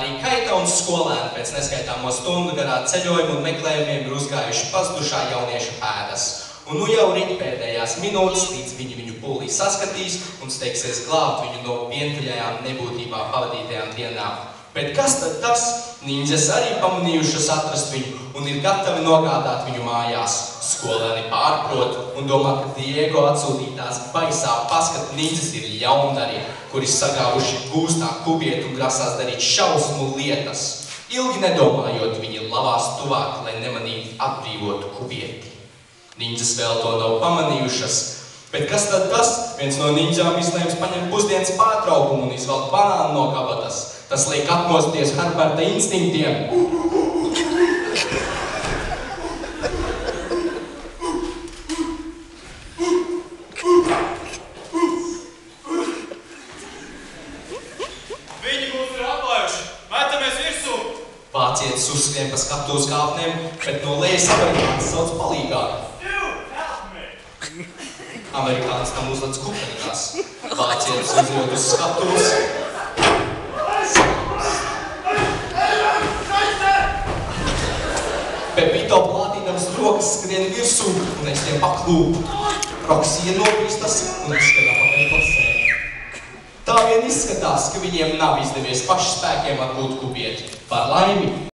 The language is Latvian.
Arī Kaita un skolēni pēc neskaitāmo stundu garā ceļojumu un meklējumiem ir uzgājuši pazudušā jaunieša pēdas. Un nu jau rit pēdējās minūtes, līdz viņi viņu pūlī saskatīs un steigsies glābt viņu no vientuļajām nebūtībā pavadītajām dienām. Bet kas tad tas? Nindzes arī pamanījušas atrast viņu un ir gatavi nogādāt viņu mājās. Skolēni pārprot un domā, ka Diego atsūtītās baisā paskata nindzes ir ļaundari, kuri sagāvuši gūstā kubietu un grasās darīt šausmu lietas. Ilgi nedomājot, viņi lavās tuvāk, lai nemanītu atbrīvotu kubieti. Nindzes vēl to nav pamanījušas, bet kas tad tas? Viens no nindzām izlēms paņemt pusdienas pārtraukumu un izvelt banānu no kabatas. Tas liek atmosties Herberta instinktiem. Viņi mūs ir apājuši. Metamies virsū. Vācietis uzskrien pa skatuves kāpnēm, bet no lejas amerikānis sauc palīgā. Amerikānis tam uzlec kupenikās. Vācietis uzjūt uz skatuves. Pepito plātīdams rokas skrien virsū un es tiem paklūpu. Roksija nobīstas un izskatā pakaļ klasē. Tā vien izskatās, ka viņiem nav izdevies paši spēkiem atgūt kubieti. Par laimi!